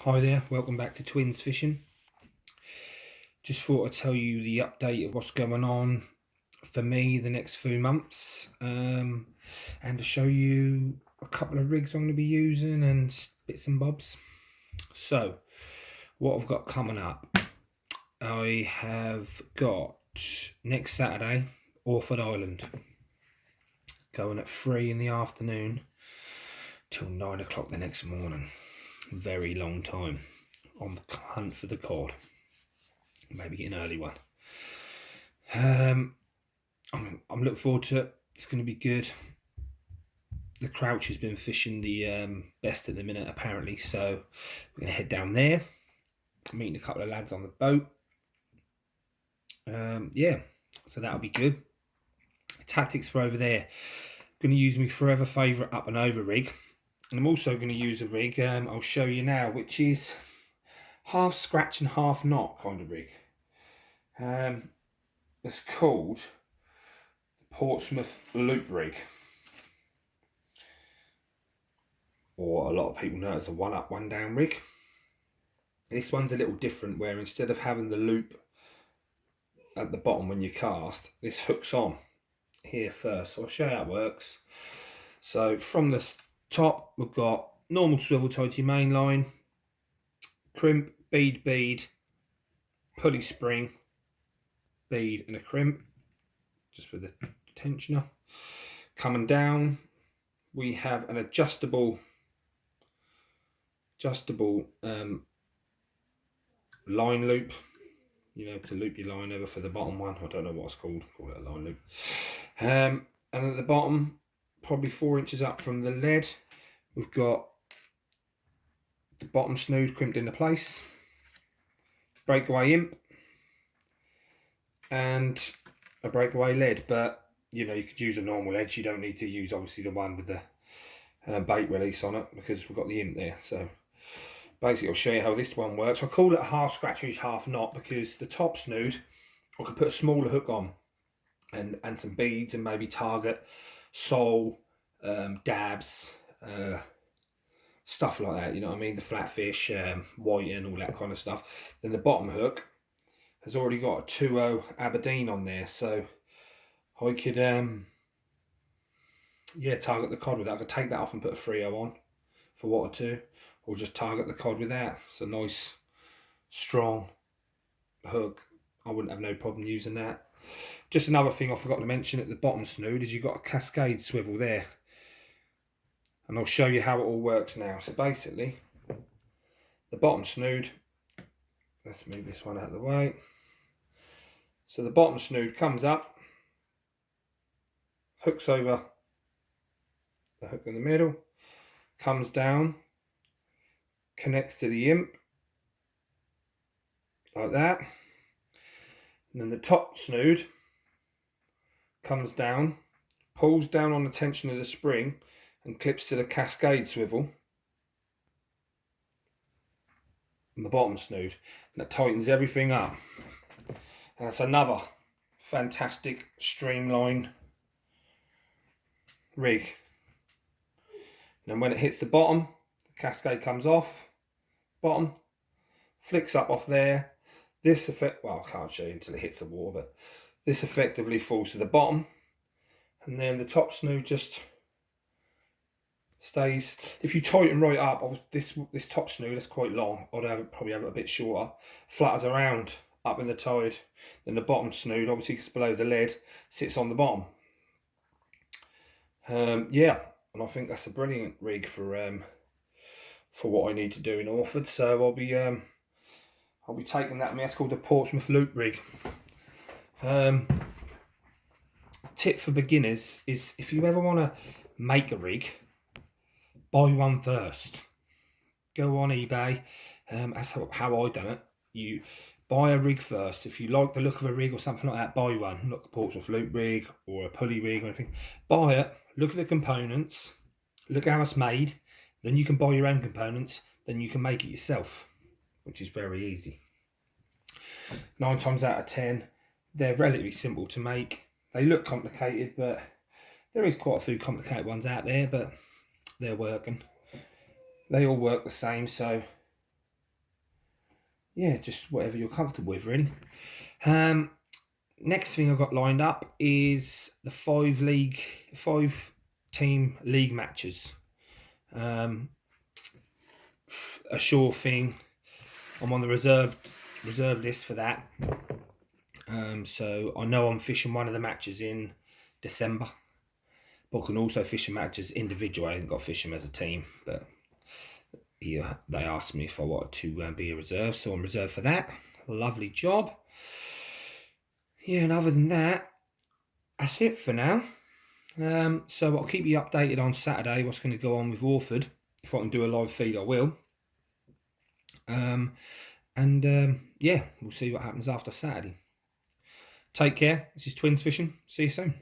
Hi there, welcome back to Twins Fishing. Just thought I'd tell you the update of what's going on for me the next few months, and to show you a couple of rigs I'm going to be using and bits and bobs. So, what I've got coming up, I have got next Saturday, Orford Island, going at 3 in the afternoon till 9 o'clock the next morning. Very long time on the hunt for the cod. Maybe get an early one. I'm looking forward to it. It's going to be good. The Crouch has been fishing the best at the minute, apparently, so we're going to head down there, meeting a couple of lads on the boat. Yeah, so that'll be good. Tactics for over there. Going to use my forever favourite up and over rig, and I'm also going to use a rig I'll show you now, which is half scratch and half knot kind of rig. It's called the Portsmouth Loop Rig, or a lot of people know it as the one up, one down rig. This one's a little different, where instead of having the loop at the bottom when you cast, this hooks on here first. So I'll show you how it works. So from the top, we've got normal swivel tie to your main line, crimp, bead, pulley spring, bead and a crimp, just with the tensioner. Coming down, we have an adjustable line loop, to loop your line over for the bottom one. I don't know what it's called. Call it a line loop. And at the bottom, probably 4 inches up from the lead, we've got the bottom snood crimped into place, breakaway imp, and a breakaway lead. But you could use a normal edge. You don't need to use obviously the one with the bait release on it, because we've got the imp there. So basically, I'll show you how this one works. I call it a half scratch ridge, half knot, because the top snood, I could put a smaller hook on and some beads and maybe target, sole, dabs, stuff like that. You know what I mean? The flatfish, white and all that kind of stuff. Then the bottom hook has already got a 2.0 Aberdeen on there, so I could target the cod with that. I could take that off and put a 3.0 on for 1 or 2, or just target the cod with that. It's a nice strong hook. I wouldn't have no problem using that. Just another thing I forgot to mention at the bottom snood is you've got a cascade swivel there, and I'll show you how it all works now. So basically, the bottom snood, let's move this one out of the way. So the bottom snood comes up, hooks over the hook in the middle, comes down, connects to the imp like that, and then the top snood comes down, pulls down on the tension of the spring and clips to the cascade swivel on the bottom snood, and that tightens everything up. And that's another fantastic streamline rig. And then when it hits the bottom, the cascade comes off, bottom, flicks up off there. This effect, well, I can't show you until it hits the water, but this effectively falls to the bottom, and then the top snood just stays. If you tighten right up, this top snood is quite long. I'd probably have it a bit shorter. Flutters around up in the tide. Then the bottom snood, obviously because below the lead, sits on the bottom. And I think that's a brilliant rig for what I need to do in Orford. So I'll be taking that. That's called the Portsmouth Loop Rig. Tip for beginners is, if you ever want to make a rig, buy one first. Go on eBay. That's how I done it. You buy a rig first. If you like the look of a rig or something like that, buy one. Not the Portsmouth Loop Rig or a pulley rig or anything. Buy it. Look at the components. Look how it's made. Then you can buy your own components. Then you can make it yourself, which is very easy. 9 times out of 10, they're relatively simple to make. They look complicated, but there is quite a few complicated ones out there, but they're working. They all work the same, so yeah, just whatever you're comfortable with, really. Next thing I've got lined up is the 5 team league matches. A sure thing. I'm on the reserve list for that. So I know I'm fishing one of the matches in December, but I can also fish the matches individual. I haven't got to fish them as a team, but yeah, they asked me if I wanted to be a reserve, so I'm reserved for that. Lovely job. Yeah, and other than that, that's it for now. So I'll keep you updated on Saturday what's going to go on with Orford. If I can do a live feed, I will. Yeah, we'll see what happens after Saturday. Take care. This is Twins Fishing. See you soon.